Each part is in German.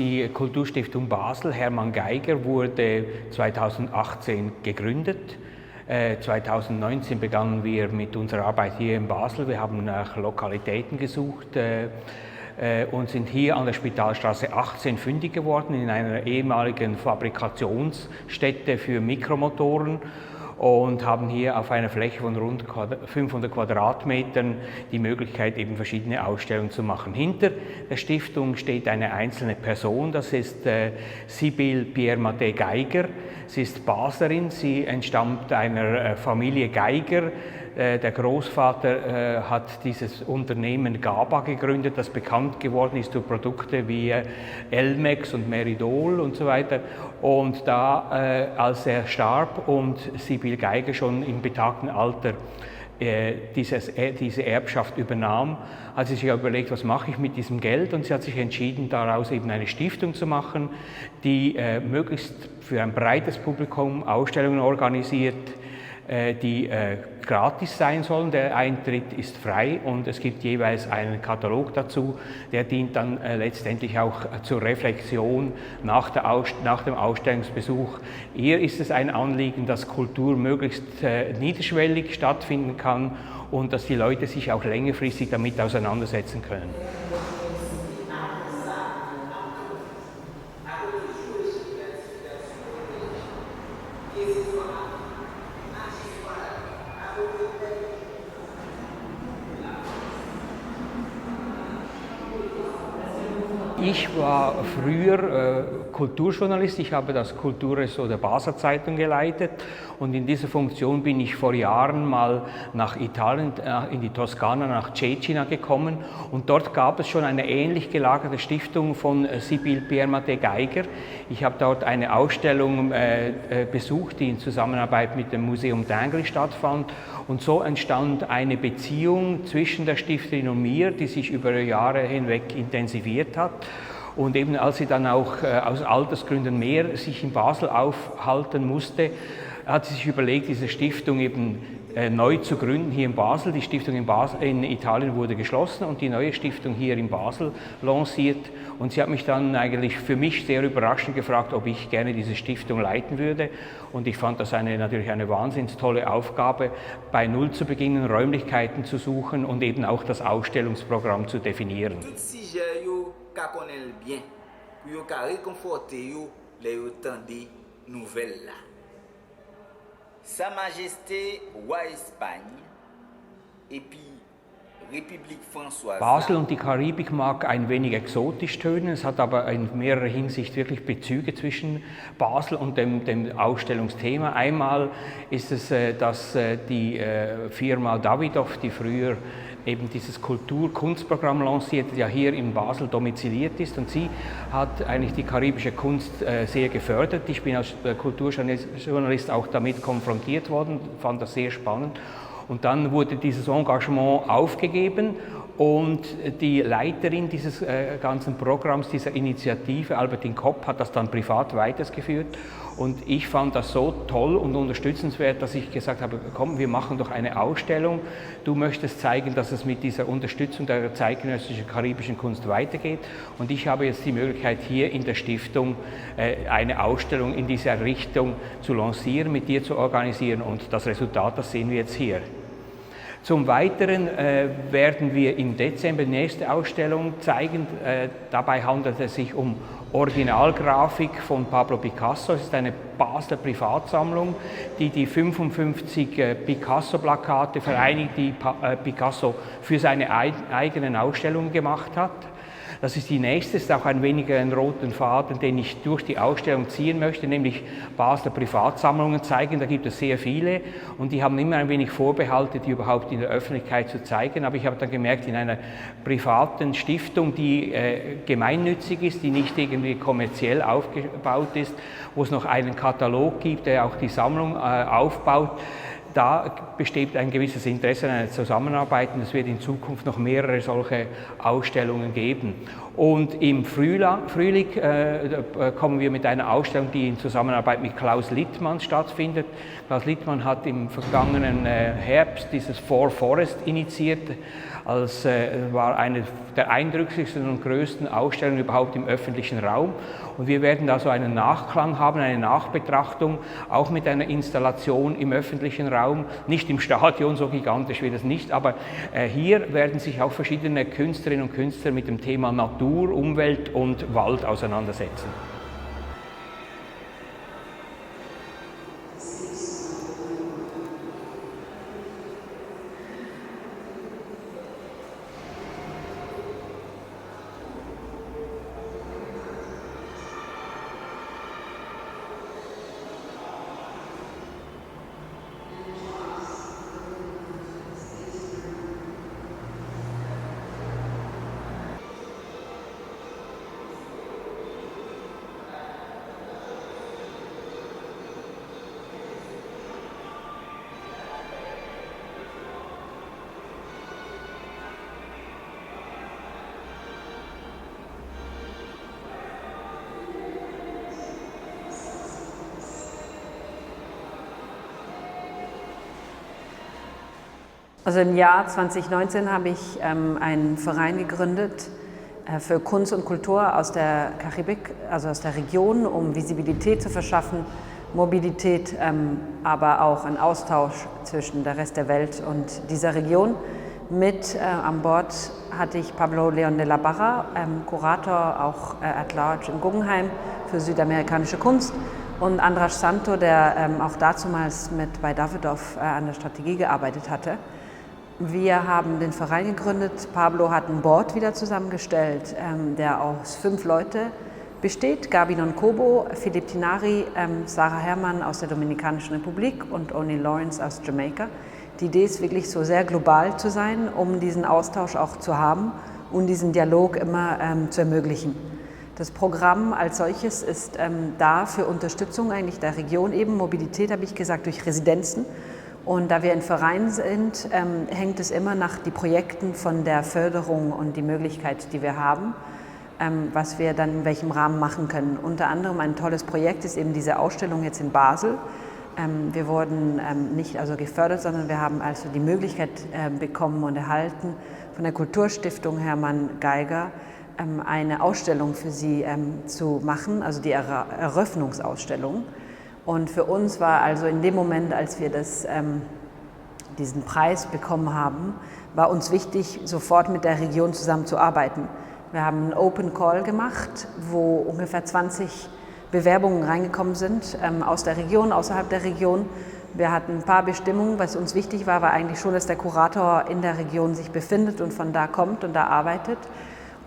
die Kulturstiftung Basel Hermann Geiger wurde 2018 gegründet. 2019 begannen wir mit unserer Arbeit hier in Basel. Wir haben nach Lokalitäten gesucht und sind hier an der Spitalstraße 18 fündig geworden, in einer ehemaligen Fabrikationsstätte für Mikromotoren, und haben hier auf einer Fläche von rund 500 Quadratmetern die Möglichkeit, eben verschiedene Ausstellungen zu machen. Hinter der Stiftung steht eine einzelne Person, das ist Sibylle Pierre-Mathé Geiger. Sie ist Baslerin, sie entstammt einer Familie Geiger. Der Großvater hat dieses Unternehmen GABA gegründet, das bekannt geworden ist durch Produkte wie Elmex und Meridol und so weiter. Und da, als er starb und Sibylle Geiger schon im betagten Alter diese Erbschaft übernahm, hat sie sich überlegt, was mache ich mit diesem Geld, und sie hat sich entschieden, daraus eben eine Stiftung zu machen, die möglichst für ein breites Publikum Ausstellungen organisiert, die gratis sein sollen. Der Eintritt ist frei und es gibt jeweils einen Katalog dazu, der dient dann letztendlich auch zur Reflexion nach dem Ausstellungsbesuch. Ihr ist es ein Anliegen, dass Kultur möglichst niederschwellig stattfinden kann und dass die Leute sich auch längerfristig damit auseinandersetzen können. Ich war früher Kulturjournalist, ich habe das Kulturressort der Basler Zeitung geleitet, und in dieser Funktion bin ich vor Jahren mal nach Italien, in die Toskana, nach Cecina gekommen, und dort gab es schon eine ähnlich gelagerte Stiftung von Sibylle Pierre-Mathé Geiger. Ich habe dort eine Ausstellung besucht, die in Zusammenarbeit mit dem Museum d'Ingres stattfand, und so entstand eine Beziehung zwischen der Stifterin und mir, die sich über Jahre hinweg intensiviert hat. Und eben als sie dann auch aus Altersgründen mehr sich in Basel aufhalten musste, hat sie sich überlegt, diese Stiftung eben neu zu gründen hier in Basel. Die Stiftung in Italien wurde geschlossen und die neue Stiftung hier in Basel lanciert. Und sie hat mich dann eigentlich für mich sehr überraschend gefragt, ob ich gerne diese Stiftung leiten würde. Und ich fand das natürlich eine wahnsinnig tolle Aufgabe, bei Null zu beginnen, Räumlichkeiten zu suchen und eben auch das Ausstellungsprogramm zu definieren. Sa Majesté Roi Espagne et puis République Françoise. Basel und die Karibik mag ein wenig exotisch tönen, es hat aber in mehrerer Hinsicht wirklich Bezüge zwischen Basel und dem Ausstellungsthema. Einmal ist es, dass die Firma Davidoff, die früher eben dieses Kultur-Kunstprogramm lanciert, ja hier in Basel domiziliert ist, und sie hat eigentlich die karibische Kunst sehr gefördert. Ich bin als Kulturjournalist auch damit konfrontiert worden, fand das sehr spannend. Und dann wurde dieses Engagement aufgegeben und die Leiterin dieses ganzen Programms, dieser Initiative, Albertine Kopp, hat das dann privat weitergeführt. Und ich fand das so toll und unterstützenswert, dass ich gesagt habe, komm, wir machen doch eine Ausstellung. Du möchtest zeigen, dass es mit dieser Unterstützung der zeitgenössischen karibischen Kunst weitergeht. Und ich habe jetzt die Möglichkeit, hier in der Stiftung eine Ausstellung in dieser Richtung zu lancieren, mit dir zu organisieren. Und das Resultat, das sehen wir jetzt hier. Zum Weiteren werden wir im Dezember die nächste Ausstellung zeigen. Dabei handelt es sich um Originalgrafik von Pablo Picasso. Es ist eine Basler Privatsammlung, die 55 Picasso-Plakate vereinigt, die Picasso für seine eigenen Ausstellungen gemacht hat. Das ist die nächste, ist auch ein wenig ein roten Faden, den ich durch die Ausstellung ziehen möchte, nämlich Basler Privatsammlungen zeigen. Da gibt es sehr viele und die haben immer ein wenig Vorbehalte, die überhaupt in der Öffentlichkeit zu zeigen. Aber ich habe dann gemerkt, in einer privaten Stiftung, die gemeinnützig ist, die nicht irgendwie kommerziell aufgebaut ist, wo es noch einen Katalog gibt, der auch die Sammlung aufbaut, da besteht ein gewisses Interesse an einer Zusammenarbeit und es wird in Zukunft noch mehrere solche Ausstellungen geben. Und im Frühling kommen wir mit einer Ausstellung, die in Zusammenarbeit mit Klaus Littmann stattfindet. Klaus Littmann hat im vergangenen Herbst dieses For Forest initiiert. War eine der eindrücklichsten und größten Ausstellungen überhaupt im öffentlichen Raum. Und wir werden da so einen Nachklang haben, eine Nachbetrachtung, auch mit einer Installation im öffentlichen Raum. Nicht im Stadion, so gigantisch wird es nicht, aber hier werden sich auch verschiedene Künstlerinnen und Künstler mit dem Thema Natur, Umwelt und Wald auseinandersetzen. Also im Jahr 2019 habe ich einen Verein gegründet für Kunst und Kultur aus der Karibik, also aus der Region, um Visibilität zu verschaffen, Mobilität, aber auch einen Austausch zwischen der Rest der Welt und dieser Region. Mit an Bord hatte ich Pablo León de la Barra, Kurator auch at large im Guggenheim für südamerikanische Kunst, und András Santo, der auch dazumals bei Davidoff an der Strategie gearbeitet hatte. Wir haben den Verein gegründet. Pablo hat ein Board wieder zusammengestellt, der aus 5 Leute besteht. Gabi Noncobo, Philipp Tinari, Sarah Herrmann aus der Dominikanischen Republik und O'Neill Lawrence aus Jamaika. Die Idee ist wirklich so sehr global zu sein, um diesen Austausch auch zu haben und diesen Dialog immer zu ermöglichen. Das Programm als solches ist da für Unterstützung eigentlich der Region, eben Mobilität, habe ich gesagt, durch Residenzen. Und da wir ein Verein sind, hängt es immer nach den Projekten von der Förderung und die Möglichkeit, die wir haben, was wir dann in welchem Rahmen machen können. Unter anderem ein tolles Projekt ist eben diese Ausstellung jetzt in Basel. Wir wurden nicht also gefördert, sondern wir haben also die Möglichkeit bekommen und erhalten von der Kulturstiftung Hermann Geiger eine Ausstellung für sie zu machen, also die Eröffnungsausstellung. Und für uns war also in dem Moment, als wir diesen Preis bekommen haben, war uns wichtig, sofort mit der Region zusammenzuarbeiten. Wir haben einen Open Call gemacht, wo ungefähr 20 Bewerbungen reingekommen sind aus der Region, außerhalb der Region. Wir hatten ein paar Bestimmungen. Was uns wichtig war, war eigentlich schon, dass der Kurator in der Region sich befindet und von da kommt und da arbeitet.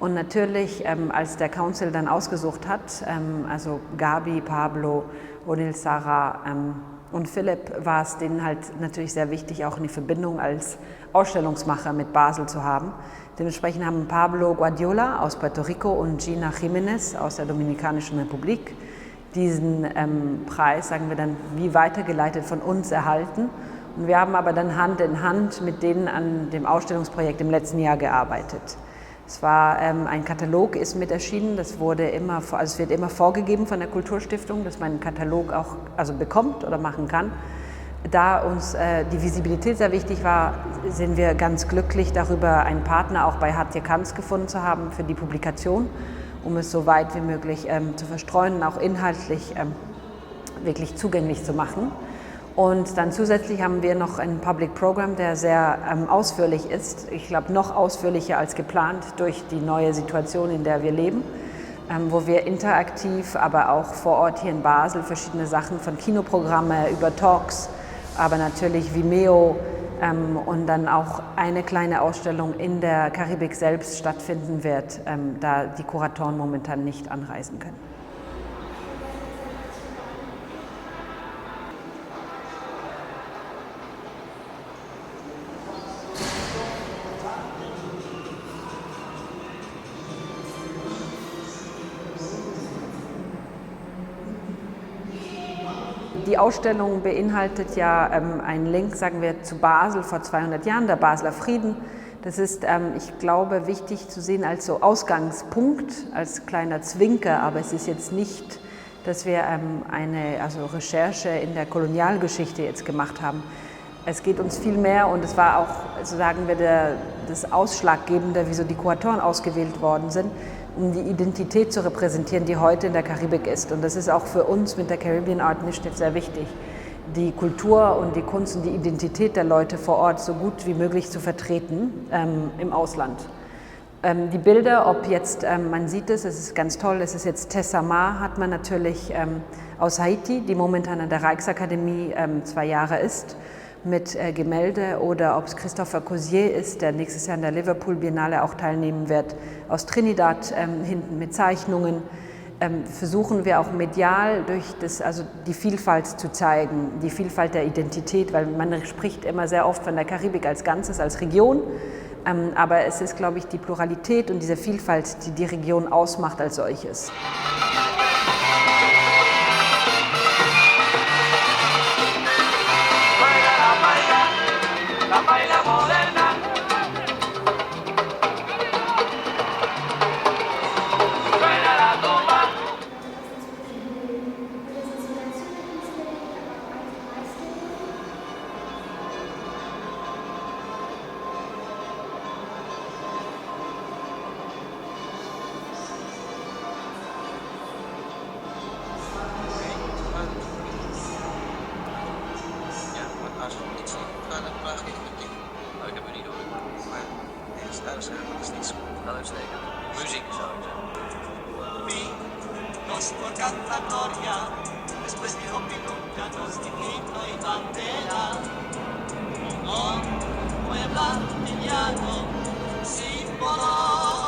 Und natürlich, als der Council dann ausgesucht hat, also Gabi, Pablo, O'Neill, Sarah und Philipp, war es denen halt natürlich sehr wichtig, auch eine Verbindung als Ausstellungsmacher mit Basel zu haben. Dementsprechend haben Pablo Guardiola aus Puerto Rico und Gina Jiménez aus der Dominikanischen Republik diesen Preis, sagen wir dann, wie weitergeleitet von uns erhalten. Und wir haben aber dann Hand in Hand mit denen an dem Ausstellungsprojekt im letzten Jahr gearbeitet. Es war ein Katalog, ist mit erschienen. Das wurde immer, also es wird immer vorgegeben von der Kulturstiftung, dass man einen Katalog auch bekommt oder machen kann. Da uns die Visibilität sehr wichtig war, sind wir ganz glücklich darüber, einen Partner auch bei Hatje Kanz gefunden zu haben für die Publikation, um es so weit wie möglich zu verstreuen und auch inhaltlich wirklich zugänglich zu machen. Und dann zusätzlich haben wir noch ein Public Program, der sehr ausführlich ist. Ich glaube, noch ausführlicher als geplant durch die neue Situation, in der wir leben, wo wir interaktiv, aber auch vor Ort hier in Basel verschiedene Sachen von Kinoprogramme über Talks, aber natürlich Vimeo und dann auch eine kleine Ausstellung in der Karibik selbst stattfinden wird, da die Kuratoren momentan nicht anreisen können. Die Ausstellung beinhaltet ja einen Link, sagen wir, zu Basel vor 200 Jahren, der Basler Frieden. Das ist, ich glaube, wichtig zu sehen als so Ausgangspunkt, als kleiner Zwinker, aber es ist jetzt nicht, dass wir eine Recherche in der Kolonialgeschichte jetzt gemacht haben. Es geht uns viel mehr, und es war auch, so sagen wir, das Ausschlaggebende, wieso die Kuratoren ausgewählt worden sind, um die Identität zu repräsentieren, die heute in der Karibik ist. Und das ist auch für uns mit der Caribbean Art Initiative sehr wichtig, die Kultur und die Kunst und die Identität der Leute vor Ort so gut wie möglich zu vertreten im Ausland. Die Bilder, ob jetzt, man sieht es ist ganz toll, es ist jetzt Tessa Ma, hat man natürlich aus Haiti, die momentan an der Rijksakademie 2 Jahre ist, mit Gemälde, oder ob es Christopher Cossier ist, der nächstes Jahr an der Liverpool Biennale auch teilnehmen wird, aus Trinidad hinten mit Zeichnungen. Versuchen wir auch medial durch die Vielfalt zu zeigen, die Vielfalt der Identität, weil man spricht immer sehr oft von der Karibik als Ganzes, als Region, aber es ist, glaube ich, die Pluralität und diese Vielfalt, die die Region ausmacht als solches. Símbolo